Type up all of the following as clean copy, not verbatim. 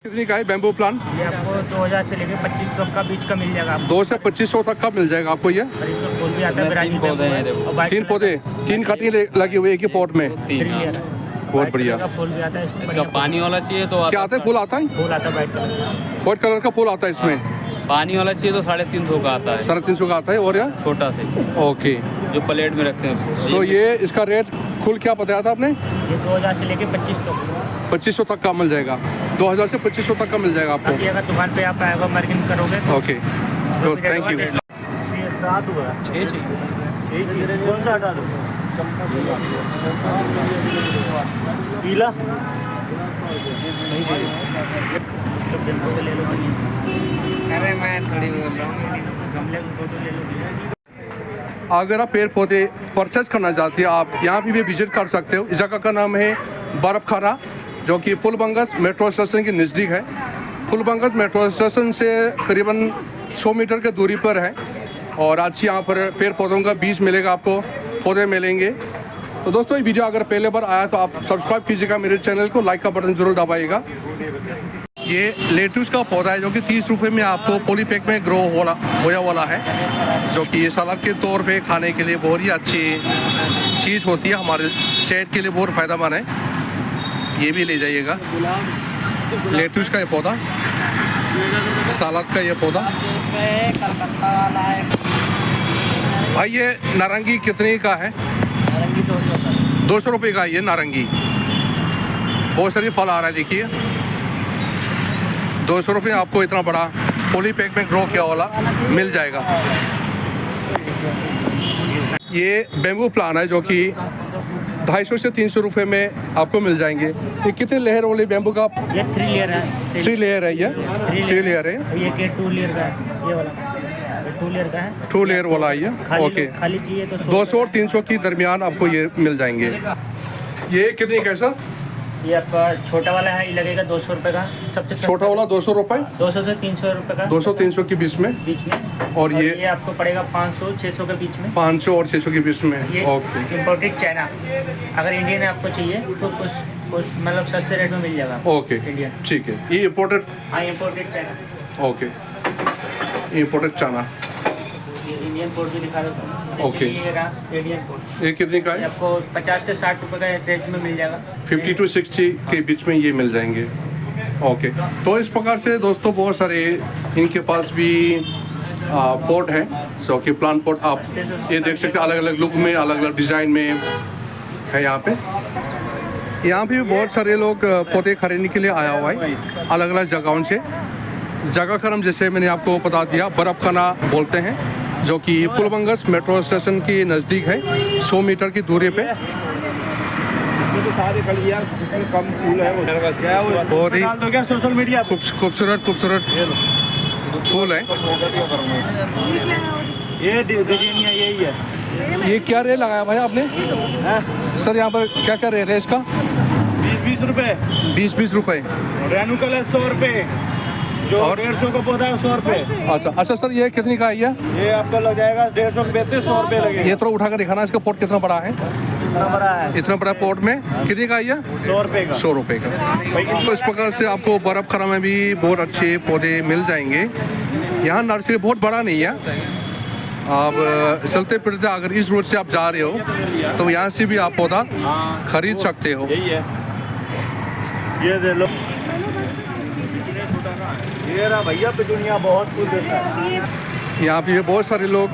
कितनी का है बैम्बू प्लांट? ये आपको 2000 से लेके 2500 का बीच का मिल जाएगा आपको। 2 से 2500 तक का मिल जाएगा आपको ये। और इसमें फूल भी आता है, बिरानी पौधे हैं देखो। और white 3 कलर पौधे, 3 कटिंग लगी हुई है एक ही पॉट में। का 3 लेयर है। बहुत White बढ़िया। कलर का फूल भी आता है इसमें। इसका बढ़िया पानी वाला चाहिए तो क्या आता है? फूल आता है? फूल आता है वाइट कलर का। व्हाइट कलर का फूल आता है इसमें। पानी वाला चाहिए तो 350 का आता है, 350 का आता है। और यार छोटा से ओके। जो प्लेट में रखते हैं। सो ये इसका रेट फुल क्या बताया था आपने? ये 2000 से लेके 2500 तक। 2500 तक का मिल जाएगा। 2000 से 2500 तक का मिल जाएगा आपको। बाकी अगर दुकान पे आप आएगा मार्केटिंग करोगे तो ओके तो थैंक यू। ये 7 हुआ है। 6 चाहिए। कौन सा हटा दो? पीला नहीं चाहिए। ले लो। अरे मैं थोड़ी बोल रहा हूँ। गमले में फोटो ले लो। अगर आप पेड़ पौधे परचेज करना चाहते हैं आप यहाँ पे भी विजिट कर सकते हो। इस जगह का नाम है बर्फ खाना, जो कि फुलबंगस मेट्रो स्टेशन के नज़दीक है। फुलबंगस मेट्रो स्टेशन से करीबन 100 मीटर के दूरी पर है। और आज यहाँ पर पेड़ पौधों का बीज मिलेगा आपको, पौधे मिलेंगे। तो दोस्तों ये वीडियो अगर पहले बार आया तो आप सब्सक्राइब कीजिएगा मेरे चैनल को, लाइक का बटन जरूर दबाइएगा। ये लेटुस का पौधा है जो कि 30 रुपये में आपको पॉलीपैक में ग्रो होया वाला है, जो कि ये सलाद के तौर पे खाने के लिए बहुत ही अच्छी चीज़ होती है, हमारे सेहत के लिए बहुत फ़ायदेमंद है। ये भी ले जाइएगा। लेटुस का ये पौधा, सलाद का ये पौधा। भाई ये नारंगी कितने का है? नारंगी 200 का। 200 रुपये का ये नारंगी। बहुत सारी फल आ रहा है देखिए। 200 रुपये आपको इतना बड़ा पॉलीपैक में ग्रो किया वाला मिल जाएगा। ये बैम्बू प्लांट है जो कि 250 से 300 रुपये में आपको मिल जाएंगे। ये कितने लेयर वाले बैम्बू का? ये 3 लेयर है। 3 लेयर है ये। 3 लेयर है। ये के 2 लेयर का है। ये वाला 2 लेयर का है। 2 लेयर वाला है ये। ओके। खाली चाहिए तो 200 और 300 के दरमियान आपको ये मिल जाएंगे। ये कितने का है सर? ये आपका छोटा वाला है, ये लगेगा 200 रुपये का। सबसे सस्ता छोटा वाला 200 रुपये, 200 से 300 रुपये का 200-300 के बीच में। और ये आपको पड़ेगा 500-600 के बीच में। 500 और 600 के बीच में। ये ओके इम्पोर्टेड चाइना। अगर इंडियन आपको चाहिए तो कुछ मतलब सस्ते रेट में मिल जाएगा आपको। Okay Indian. ठीक है। ये इम्पोर्टेड। हाँ, इम्पोर्टेड चाइना। ओके इम्पोर्टेड चाना। ये इंडियन पोर्ट भी दिखा देता हूँ। ओके। इंडियन पोर्ट ये कितने का ये है? आपको 50 से 60 रुपये का रेंज में मिल जाएगा। 50 to 60 के बीच में ये मिल जाएंगे। ओके। तो इस प्रकार से दोस्तों बहुत सारे इनके पास भी पॉट हैं, सो कि प्लांट पॉट आप ये देख सकते हैं, अलग अलग लुक में, अलग अलग डिज़ाइन में है यहाँ पे। यहाँ पे भी बहुत सारे लोग पौधे खरीदने के लिए आया हुआ है अलग अलग जगहों से। जगह का नाम जैसे मैंने आपको बता दिया बर्फ खाना बोलते हैं, जो कि फुलबंगस मेट्रो स्टेशन के नज़दीक है, 100 मीटर की दूरी पे। इसमें तो सारे कलियां जिसमें कम फूल है वो नरगस गया वो बहुत ही डाल दो क्या सोशल मीडिया पे? खूबसूरत फूल है। ये डिजाइनिया यही है। ये क्या रेट लगाया भाई आपने? सर यहाँ पर क्या क्या रेट है इसका? 20-20 रुपए। 20-20 रुपये। रेनू कलर 100 रुपए। जो और 150 का पौधा है 100 रुपए। अच्छा सर, ये कितनी का है ये? ये आपका लग जाएगा 150 के बेचते 100 रुपए लगेगा। ये थोड़ा उठा कर दिखाना, इसका पोट कितना बड़ा है? इतना बड़ा है इतना बड़ा पोट में कितने का है ये? 100 रुपए का। 100 रुपये का। तो इस प्रकार से आपको बर्फ खाना में भी बहुत अच्छे पौधे मिल जाएंगे। यहाँ नर्सरी बहुत बड़ा नहीं है। आप चलते फिरते अगर इस रोड से आप जा रहे हो तो यहाँ से भी आप पौधा खरीद सकते हो। यही है। ये दे लो। ये रहा भैया पे दुनिया बहुत कुछ देता है। यहाँ पे बहुत सारे लोग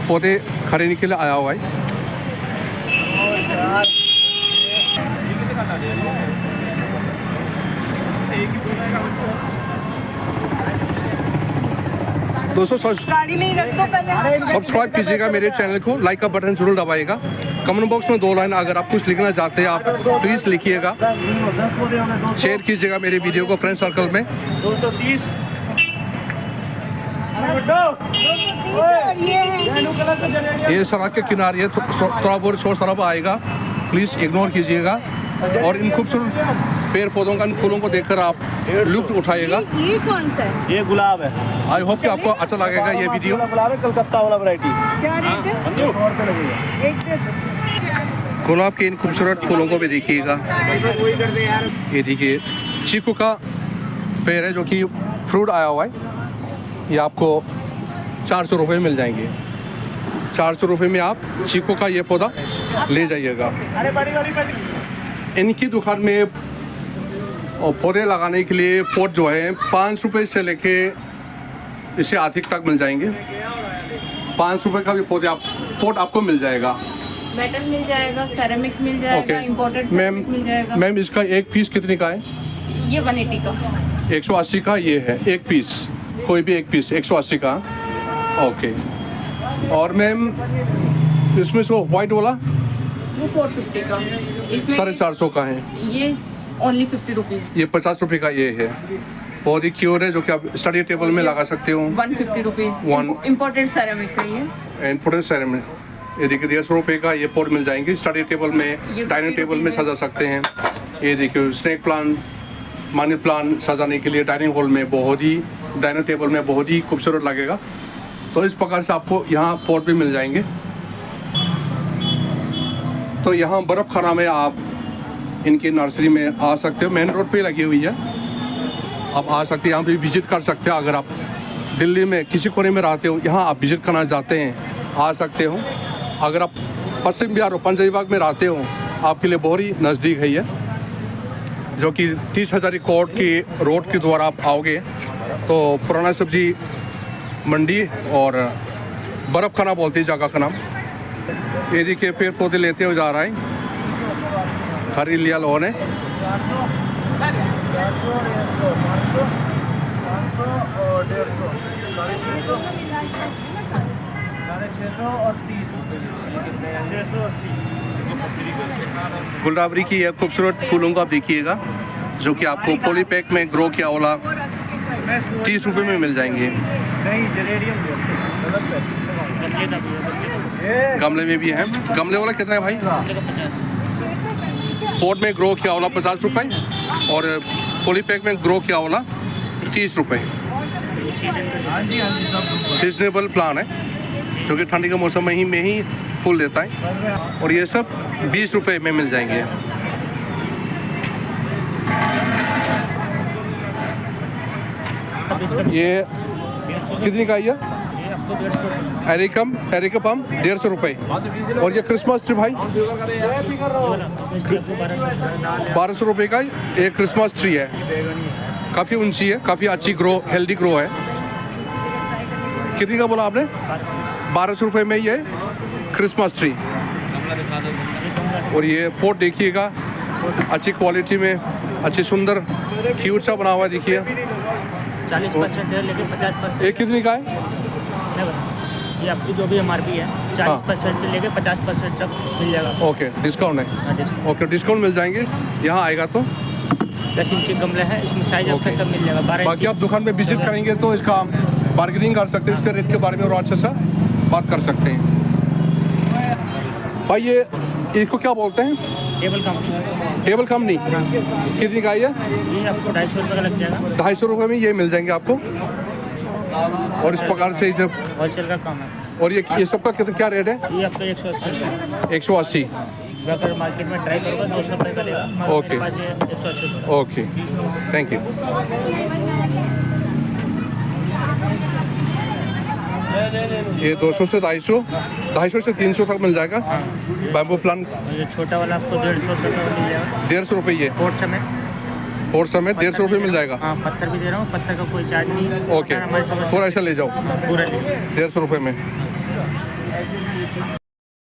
पौधे खरीदने के लिए आया हुआ है। दोस्तों सब्सक्राइब कीजिएगा मेरे चैनल को, लाइक का बटन जरूर दबाइएगा। कमेंट बॉक्स में 2 लाइन अगर आप कुछ लिखना चाहते हैं आप प्लीज़ लिखिएगा। 10 पौधे हमें 200। शेयर कीजिएगा मेरे वीडियो को फ्रेंड सर्कल में। 230। ये सड़क के किनारे है, थोड़ा बहुत शोर शराबा आएगा, प्लीज़ इग्नोर कीजिएगा। और इन खूबसूरत पेड़ पौधों का, इन फूलों को देखकर आप लुत्फ उठाइएगा। ये कौन सा है? ये गुलाब है। आई होप कि आपको अच्छा लगेगा ये वीडियो। गुलाब है, कलकत्ता वाला वैरायटी। क्या रेट है? 100 रुपए लगेगा। एक दे दो। गुलाब के इन खूबसूरत फूलों को भी देखिएगा। ये देखिए चीकू का पेड़ है जो कि फ्रूट आया हुआ है, ये आपको 400 रुपये में मिल जाएंगे। 400 रुपये में आप चीकू का ये पौधा ले जाइएगा। इनकी दुकान में पौधे लगाने के लिए पॉट जो है 5 रुपये से लेके इससे अधिक तक मिल जाएंगे। 5 रुपये का भी पॉट आपको मिल जाएगा। मेटल मिल जाएगा, सेरेमिक मिल जाएगा, इंपोर्टेड मैम, मिल जाएगा। मैम इसका एक पीस कितने का है? ये 180 का। 180 का ये है एक पीस, कोई भी एक पीस 180 का। ओके। और मैम इसमें से वाइट वाला वो 450 का। इसमें 450 का है। ये ओनली 50 रुपीज़। ये 50 रुपये का ये है। बहुत ही क्यूट है जो कि आप स्टडी टेबल में लगा सकते हो। 150 रुपीज़। इम्पोर्टेड सेरेमिक का ये। इम्पोर्टेंट सेरेमिक ये देखिए 150 रुपये का ये पॉट मिल जाएंगे। स्टडी टेबल में, डाइनिंग टेबल में सजा सकते हैं। ये देखिए स्नेक प्लांट, मनी प्लांट सजाने के लिए डाइनिंग हॉल में डाइनिंग टेबल में बहुत ही खूबसूरत लगेगा। तो इस प्रकार से आपको यहाँ पॉट भी मिल जाएंगे। तो यहाँ बर्फ़ खाना में आप इनकी नर्सरी में आ सकते हो। मेन रोड पे लगी हुई है, आप आ सकते हैं, यहाँ पे विजिट कर सकते हो। अगर आप दिल्ली में किसी कोने में रहते हो, यहाँ आप विजिट करना चाहते हैं, आ सकते हो। अगर आप पश्चिम बिहार और पंजाबी बाग में रहते हो, आपके लिए बहुत ही नज़दीक है ये, जो कि 30 हज़ारी कोर्ट की रोड के द्वारा आप आओगे तो पुराना सब्जी मंडी और बर्फ़ खाना बोलते हैं जगह का नाम। ये देखिए पेड़ पौधे लेते हुए जा रहा है, खरीद लिया लोगों ने। गुलदावरी की यह खूबसूरत फूलों को आप देखिएगा, जो कि आपको पॉलीपैक में ग्रो किया वाला 30 रुपये में मिल जाएंगे। गमले में भी है। गमले वाला कितना है भाई? पॉट में ग्रो किया वाला 50 रुपये और पॉलीपैक में ग्रो किया वाला 30 रुपये। सीजनेबल प्लान है जो कि ठंडी के मौसम में ही फूल देता है। और ये सब 20 रुपये में मिल जाएंगे। ये कितनी का है ये? एरिकम एरिकम 150 रुपये। और ये क्रिसमस ट्री भाई 1200 रुपये का एक क्रिसमस ट्री है। काफ़ी ऊंची है, काफ़ी अच्छी हेल्दी ग्रो है। कितनी का बोला आपने? 1200 रुपये में ये क्रिसमस ट्री। और ये पॉट देखिएगा, अच्छी क्वालिटी में, अच्छी सुंदर क्यूट सा बना हुआ है। देखिए 40% है लेकिन 50%। एक कितनी का है? ये आपकी जो भी MRP है 40% से लेके 50% तक मिल जाएगा। ओके, डिस्काउंट है। ओके, डिस्काउंट मिल जाएंगे। यहाँ आएगा तो 10 इंची गमला है, इसमें साइज आपका सब मिल जाएगा। 12 बाकी आप दुकान में विजिट करेंगे तो इसका बार्गेनिंग कर सकते हैं, इसके रेट के बारे में और अच्छे से बात कर सकते हैं। भाई ये इसको क्या बोलते हैं? Table company. टेबल कंपनी कितनी का है ये? आपको 250 रुपये का लग जाएगा। 250 रुपये में ये मिल जाएंगे आपको। और इस प्रकार से होलसेल का काम है। और ये सबका कितना क्या रेट है? ये आपका 180 रुपये। 180। अगर मार्केट में ट्राई करोगे 200 रुपये का लेगा। ओके। 180 रुपये। Okay, thank you. ये 200 से 250 से 300 तक मिल जाएगा। बैम्बू प्लांट ये छोटा वाला आपको 150 रुपये का मिल जाएगा। 150 रुपये ये और समेत 150 रुपये मिल जाएगा। हाँ, पत्थर भी दे रहा हूँ, पत्थर का कोई चार्ज नहीं। ओके, थोड़ा ऐसा ले जाओ। पूरा 150 रुपये में।